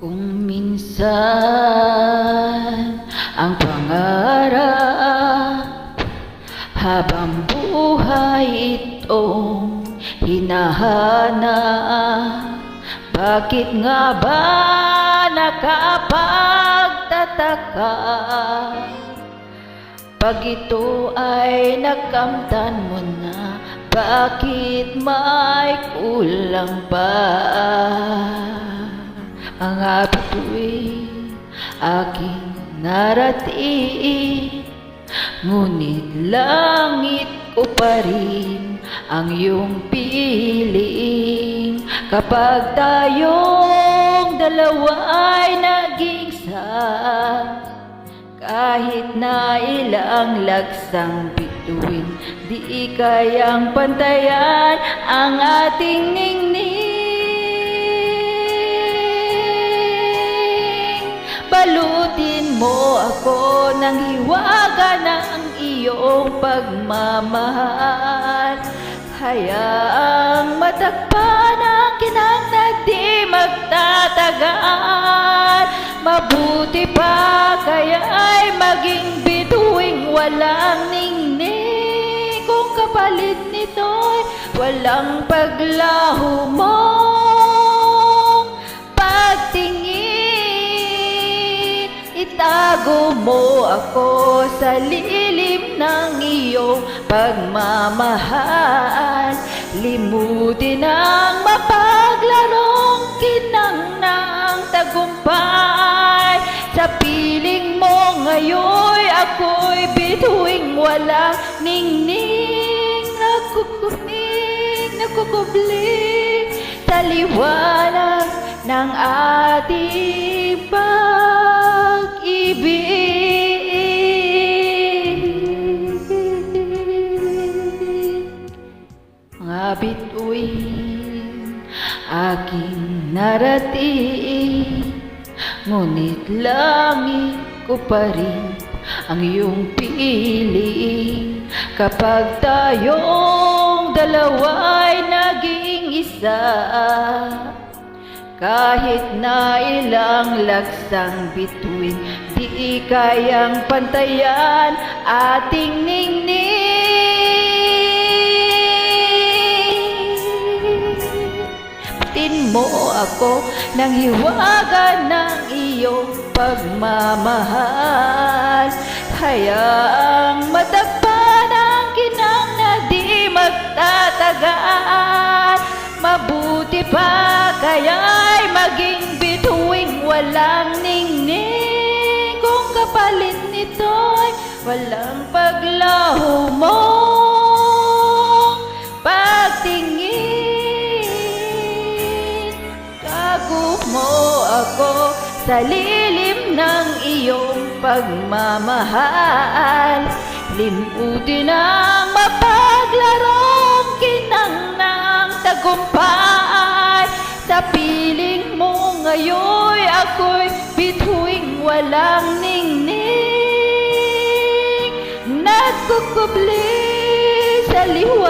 Kung minsan ang pangarap habang buhay itong hinahanap, bakit nga ba nakapagtataka pag ito ay nakamtan mo na? Bakit may kulang pa? Ang abito'y aking narating, ngunit langit ko pa rin ang iyong piling. Kapag tayong dalawa'y naging isa, kahit na ilang laksang bituin, di kayang pantayan ang ating ningning. Balutin mo ako ng hiwaga ng iyong pagmamahal, hayaang matakpan ang kinang na di magtatagal. Mabuti pa kaya ay maging bituing walang ningning, kung kapalit nito'y walang paglaho mong pagtingin. Itago mo ako sa lilim ng iyong pagmamahal, limutin ang mapaglarong kinang ng tagumpay. Sa piling mo ngayon ako'y bituing walang ningning, nakukubling sa liwanag ng ating pag-ibig. Mga bituin aking narating, ngunit langit ko pa rin ang iyong piling. Kapag tayong dalawa'y naging isa, kahit na ilang laksang bituin, di kayang pantayan ating ningning. Balutin mo ako ng hiwaga ng iyong pagmamahal, hayaang matakpan ang kinang na di magtatagal. Mabuti pa kaya'y maging bituing walang ningning, kung kapalit nito'y walang paglaho mong pagtingin. Itago mo ako sa lilim ng iyong pagmamahal, limutin ang mapaglarong kinang ng tagumpay. Sa piling mo ngayon ako'y bituing walang ningning, nagkukubli sa liwanag